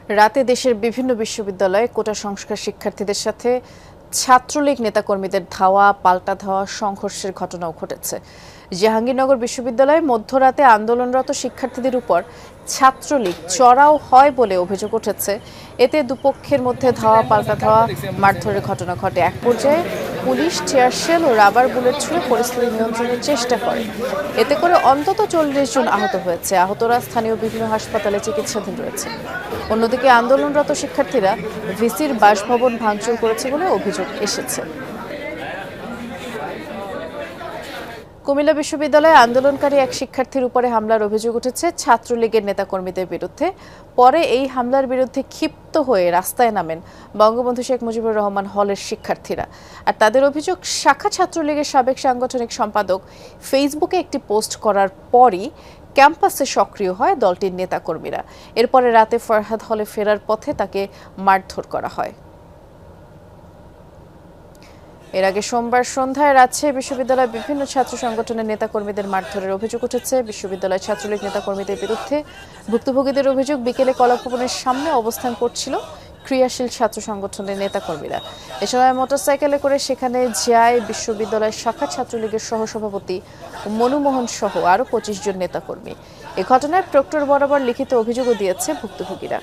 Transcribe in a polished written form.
রাতে দেশের বিভিন্ন বিশ্ববিদ্যালয়ে কোটা সংস্কার শিক্ষার্থীদের সাথে ছাত্রলীগ নেতাকর্মীদের ধাওয়া পাল্টা ধাওয়া সংঘর্ষের ঘটনাও ঘটেছে। জাহাঙ্গীরনগর বিশ্ববিদ্যালয়ে মধ্যরাতে আন্দোলনরত শিক্ষার্থীদের উপর ছাত্রলীগ চড়াও হয় বলে অভিযোগ উঠেছে। এতে দুপক্ষের মধ্যে ধাওয়া পাল্টা ধাওয়া মারধরের ঘটনা ঘটে। এক পর্যায়ে পুলিশ টিয়ারশেল ও রাবার বুলেট ছুড়ে পরিস্থিতি নিয়ন্ত্রণের চেষ্টা করে। এতে করে অন্তত 40 জন আহত হয়েছে। আহতরা স্থানীয় বিভিন্ন হাসপাতালে চিকিৎসাধীন রয়েছে। অন্যদিকে আন্দোলনরত শিক্ষার্থীরা ভিসির বাসভবন ভাঙচুর করেছে বলে অভিযোগ এসেছে। কুমিল্লা বিশ্ববিদ্যালয়ে আন্দোলনকারী এক শিক্ষার্থীর উপরে হামলার অভিযোগ উঠেছে ছাত্রলীগের নেতাকর্মীদের বিরুদ্ধে। পরে এই হামলার বিরুদ্ধে ক্ষিপ্ত হয়ে রাস্তায় নামেন বঙ্গবন্ধু শেখ মুজিবুর রহমান হলের শিক্ষার্থীরা। আর তাদের অভিযোগ, শাখা ছাত্রলীগের সাবেক সাংগঠনিক সম্পাদক ফেসবুকে একটি পোস্ট করার পরই ক্যাম্পাসে সক্রিয় হয় দলটির নেতাকর্মীরা। এরপরে রাতে ফরহাদ হলে ফেরার পথে তাকে মারধর করা হয়। এর আগে সোমবার সন্ধ্যায় রাজশাহী বিশ্ববিদ্যালয়ের বিভিন্ন ছাত্র সংগঠনের নেতাকর্মীদের মারধরের অভিযোগ উঠেছে। বিশ্ববিদ্যালয়ের ছাত্রলীগ নেতাকর্মীদের বিরুদ্ধে ভুক্তভোগীদের অভিযোগ, বিকেলে কলাভবনের সামনে অবস্থান করছিল ক্রিয়াশীল ছাত্র সংগঠনের নেতাকর্মীরা। এ সময় মোটরসাইকেলে করে সেখানে যায় বিশ্ববিদ্যালয়ের শাখা ছাত্রলীগের সহসভাপতি মনুমোহন সহ আরও 25 জন নেতাকর্মী। এ ঘটনায় প্রক্টর বরাবর লিখিত অভিযোগও দিয়েছে ভুক্তভোগীরা।